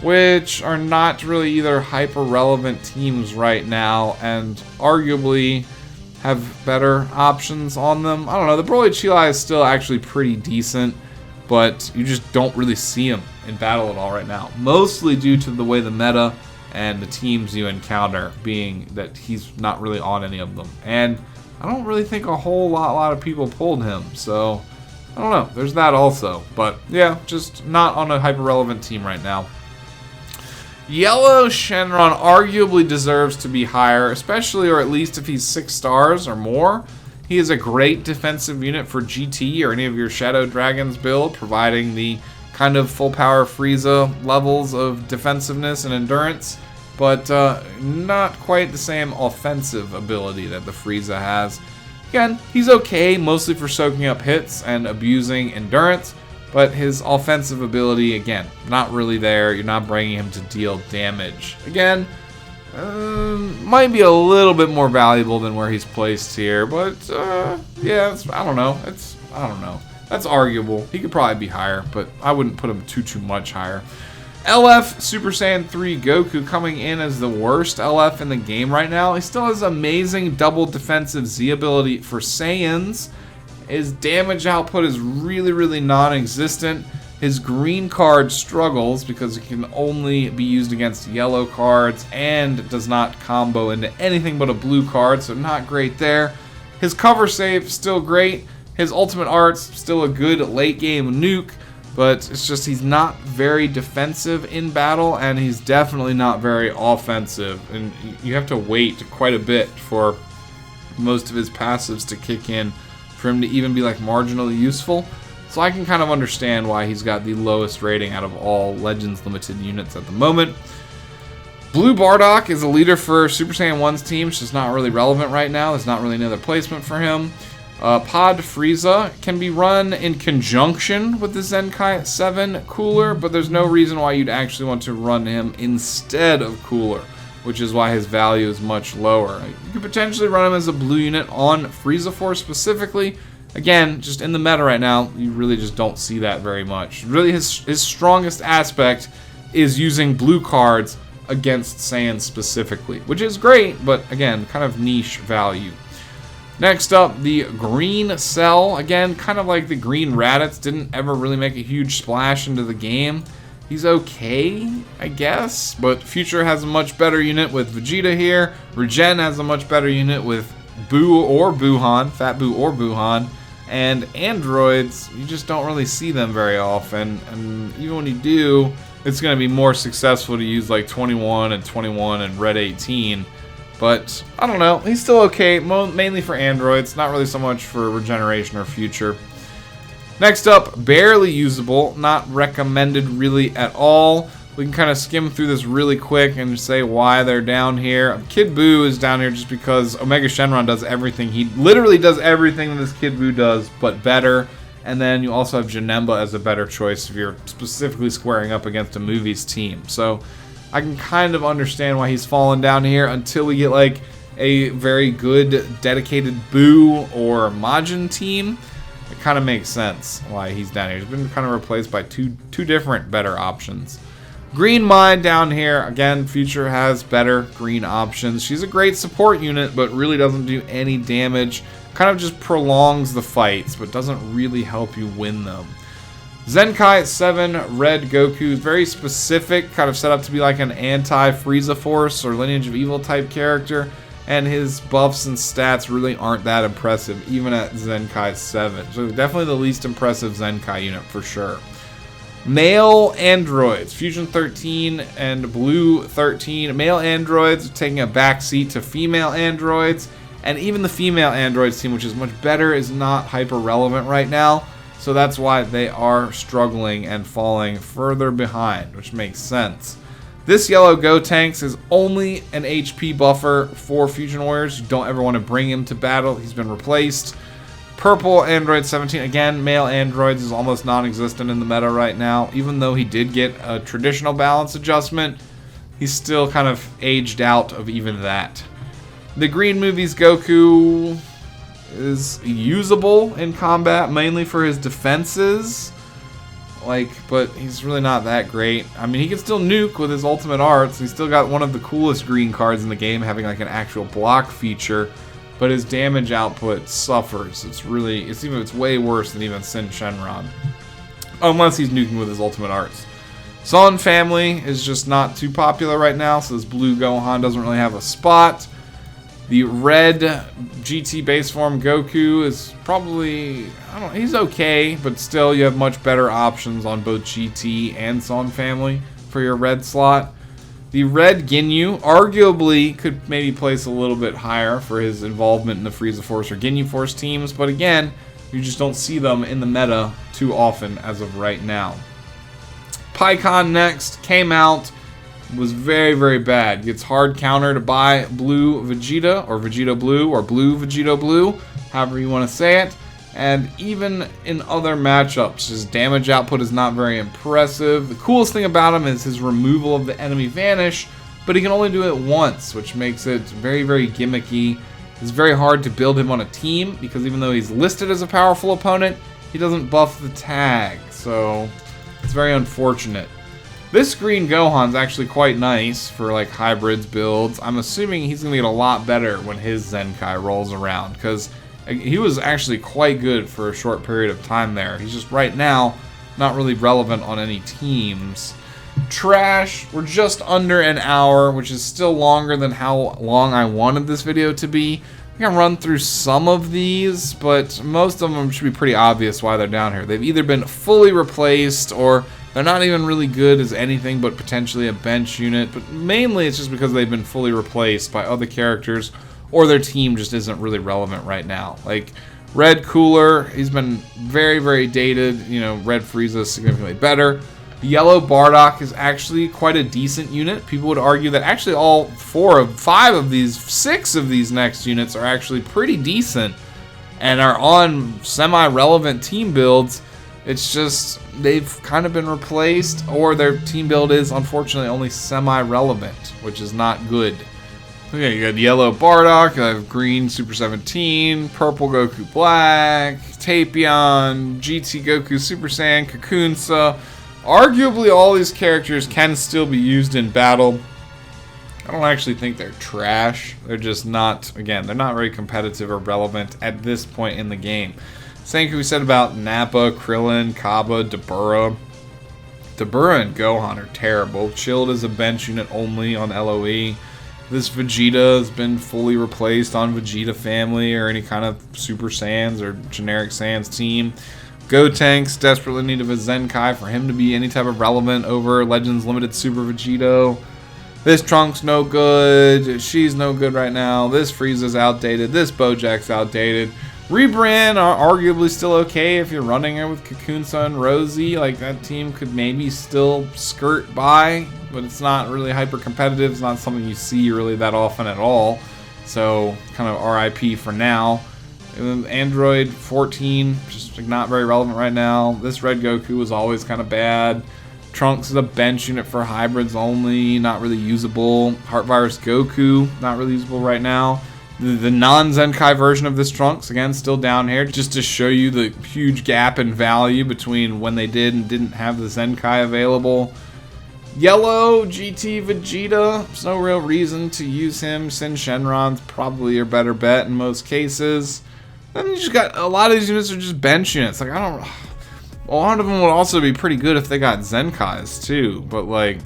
which are not really either hyper relevant teams right now and arguably have better options on them. I don't know, the Broly Chi is still actually pretty decent, but you just don't really see him in battle at all right now. Mostly due to the way the meta and the teams you encounter being that he's not really on any of them. And I don't really think a whole lot of people pulled him, so I don't know. There's that also, but yeah, just not on a hyper-relevant team right now. Yellow Shenron arguably deserves to be higher, especially or at least if he's 6 stars or more. He is a great defensive unit for GT or any of your Shadow Dragons build, providing the kind of full power Frieza levels of defensiveness and endurance, but not quite the same offensive ability that the Frieza has. Again, he's okay, mostly for soaking up hits and abusing endurance, but his offensive ability, again, not really there. You're not bringing him to deal damage. Again, might be a little bit more valuable than where he's placed here, but yeah, I don't know. That's arguable. He could probably be higher, but I wouldn't put him too much higher. LF Super Saiyan 3 Goku coming in as the worst LF in the game right now. He still has amazing double defensive Z ability for Saiyans. His damage output is really non-existent. His green card struggles because it can only be used against yellow cards and does not combo into anything but a blue card, so not great there. His cover save still great. His ultimate art's still a good late game nuke, but it's just he's not very defensive in battle, and he's definitely not very offensive. And you have to wait quite a bit for most of his passives to kick in for him to even be like marginally useful. So I can kind of understand why he's got the lowest rating out of all Legends Limited units at the moment. Blue Bardock is a leader for Super Saiyan 1's team. It's just not really relevant right now. There's not really another placement for him. Pod Frieza can be run in conjunction with the Zen Ky7 Cooler, but there's no reason why you'd actually want to run him instead of Cooler, which is why his value is much lower. You could potentially run him as a blue unit on Frieza Force specifically. Again, just in the meta right now, you really just don't see that very much. Really, his strongest aspect is using blue cards against Saiyan specifically, which is great, but again, kind of niche value. Next up, the Green Cell. Again, kind of like the Green Raditz, didn't ever really make a huge splash into the game. He's okay, I guess, but Future has a much better unit with Vegeta here. Regen has a much better unit with Boo or Buhan, Fat Boo or Buhan. And androids, you just don't really see them very often, and even when you do, it's going to be more successful to use like 21 and Red 18. But I don't know, he's still okay, mainly for androids, not really so much for regeneration or Future. Next up, barely usable, not recommended really at all. We can kind of skim through this really quick and say why they're down here. Kid Buu is down here just because Omega Shenron does everything. He literally does everything that this Kid Buu does, but better. And then you also have Janemba as a better choice if you're specifically squaring up against a movie's team. So I can kind of understand why he's fallen down here until we get like a very good dedicated Buu or Majin team. It kind of makes sense why he's down here. He's been kind of replaced by two different better options. Green Mind down here. Again, Future has better green options. She's a great support unit, but really doesn't do any damage. Kind of just prolongs the fights, but doesn't really help you win them. Zen Ky7 Red Goku is very specific, kind of set up to be like an anti-Frieza Force or Lineage of Evil type character, and his buffs and stats really aren't that impressive, even at Zen Ky7. So definitely the least impressive Zen Kai unit for sure. Male androids, Fusion 13 and Blue 13. Male androids are taking a backseat to female androids, and even the female androids team, which is much better, is not hyper relevant right now. So that's why they are struggling and falling further behind, which makes sense. This yellow Gotenks is only an HP buffer for Fusion Warriors. You don't ever want to bring him to battle. He's been replaced. Purple Android 17, again, male androids is almost non-existent in the meta right now. Even though he did get a traditional balance adjustment, he's still kind of aged out of even that. The Green Movie's Goku is usable in combat, mainly for his defenses. But he's really not that great. I mean, he can still nuke with his ultimate arts. He's still got one of the coolest green cards in the game, having like an actual block feature. But his damage output suffers. It's way worse than even Sin Shenron. Unless he's nuking with his ultimate arts. Son Family is just not too popular right now, so this blue Gohan doesn't really have a spot. The red GT base form Goku is probably, he's okay, but still you have much better options on both GT and Son Family for your red slot. The red Ginyu arguably could maybe place a little bit higher for his involvement in the Frieza Force or Ginyu Force teams, but again, you just don't see them in the meta too often as of right now. Piccolo next came out, was very, very bad. Gets hard countered by Blue Vegeta or Vegeto Blue or Blue Vegeto Blue, however you want to say it. And even in other matchups, his damage output is not very impressive. The coolest thing about him is his removal of the enemy vanish, but he can only do it once, which makes it very, very gimmicky. It's very hard to build him on a team, because even though he's listed as a powerful opponent, he doesn't buff the tag, so it's very unfortunate. This green Gohan's actually quite nice for like hybrids builds. I'm assuming he's going to get a lot better when his Zen Kai rolls around, because he was actually quite good for a short period of time there. He's just right now not really relevant on any teams. Trash, we're just under an hour, which is still longer than how long I wanted this video to be. I'm going to run through some of these, but most of them should be pretty obvious why they're down here. They've either been fully replaced, or they're not even really good as anything but potentially a bench unit, but mainly it's just because they've been fully replaced by other characters, or their team just isn't really relevant right now. Like Red Cooler, he's been very, very dated. You know, Red Frieza is significantly better. Yellow Bardock is actually quite a decent unit. People would argue that actually all 6 of these next units are actually pretty decent and are on semi-relevant team builds. It's just they've kind of been replaced, or their team build is unfortunately only semi-relevant, which is not good. Okay, you got Yellow Bardock, you have Green Super 17, Purple Goku Black, Tapion, GT Goku Super Saiyan, Kakunsa. Arguably all these characters can still be used in battle. I don't actually think they're trash. They're just not, again, they're not very competitive or relevant at this point in the game. Same thing we said about Nappa, Krillin, Kaba, Dabura. Dabura and Gohan are terrible. Chilled as a bench unit only on LOE. This Vegeta has been fully replaced on Vegeta Family or any kind of Super Saiyans or generic Saiyans team. Gotenks desperately need of a Zen Chi for him to be any type of relevant over Legends Limited Super Vegeto. This Trunks no good. She's no good right now. This Frieza's outdated. This Bojack's outdated. Rebrand are arguably still okay if you're running it with Kakunsa and Rosie. Like, that team could maybe still skirt by, but it's not really hyper competitive. It's not something you see really that often at all. So kind of RIP for now. Android 14, just not very relevant right now. This Red Goku was always kind of bad. Trunks is a bench unit for hybrids only, not really usable. Heart Virus Goku, not really usable right now. The non-Zen Kai version of this Trunks, again, still down here, just to show you the huge gap in value between when they did and didn't have the Zen Kai available. Yellow GT Vegeta, there's no real reason to use him. Shenron's probably your better bet in most cases. Then you just got a lot of these units are just bench units. Like, a lot of them would also be pretty good if they got Zen Kais too. But like,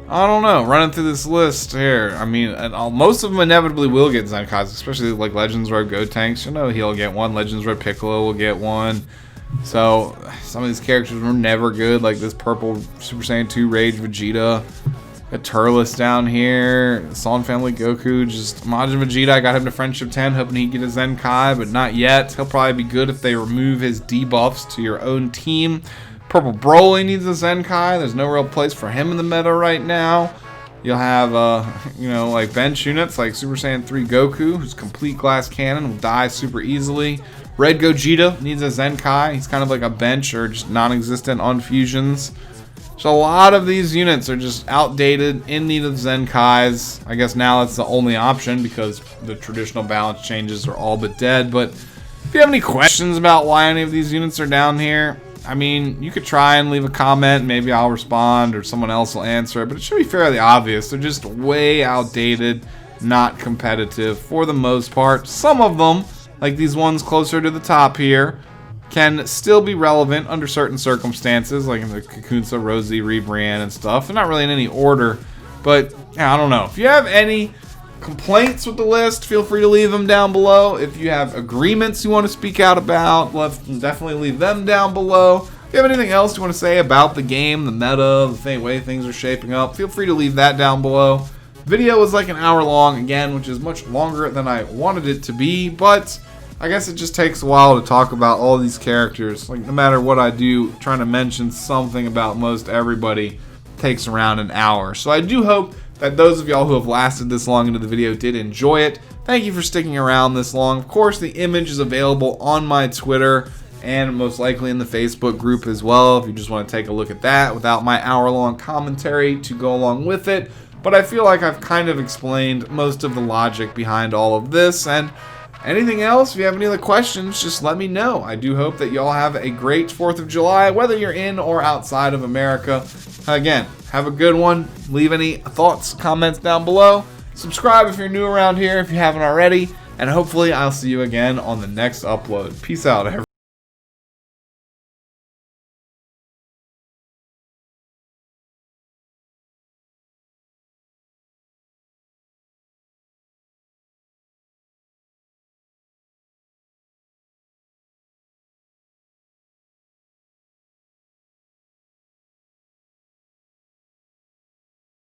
I don't know. Running through this list here, I mean, most of them inevitably will get Zen Kais, especially like Legends Red Gotenks. You know, he'll get one. Legends Red Piccolo will get one. So some of these characters were never good, like this purple Super Saiyan 2 Rage Vegeta. Got Turles down here. Son Family Goku, just Majin Vegeta. I got him to Friendship 10, hoping he'd get a Zen Kai, but not yet. He'll probably be good if they remove his debuffs to your own team. Purple Broly needs a Zen Kai. There's no real place for him in the meta right now. You'll have, you know, like bench units like Super Saiyan 3 Goku, who's complete glass cannon, will die super easily. Red Gogeta needs a Zen Kai. He's kind of like a bench or just non-existent on fusions. So a lot of these units are just outdated, in need of Zen Kais. I guess now that's the only option because the traditional balance changes are all but dead. But if you have any questions about why any of these units are down here, I mean, you could try and leave a comment. Maybe I'll respond or someone else will answer it. But it should be fairly obvious. They're just way outdated, not competitive for the most part. Some of them, like these ones closer to the top here, can still be relevant under certain circumstances, like in the Kakunsa, Rosie, Rebrand, and stuff. They're not really in any order, but yeah, I don't know. If you have any complaints with the list, feel free to leave them down below. If you have agreements you want to speak out about, definitely leave them down below. If you have anything else you want to say about the game, the meta, the way things are shaping up, feel free to leave that down below. Video was like an hour long again, which is much longer than I wanted it to be, but I guess it just takes a while to talk about all these characters. Like, no matter what I do, trying to mention something about most everybody takes around an hour. So I do hope that those of y'all who have lasted this long into the video did enjoy it. Thank you for sticking around this long. Of course, the image is available on my Twitter and most likely in the Facebook group as well, if you just want to take a look at that without my hour-long commentary to go along with it. But I feel like I've kind of explained most of the logic behind all of this, and anything else, if you have any other questions, just let me know. I do hope that y'all have a great 4th of July, whether you're in or outside of America. Again, have a good one. Leave any thoughts, comments down below. Subscribe if you're new around here, if you haven't already. And hopefully I'll see you again on the next upload. Peace out, everyone.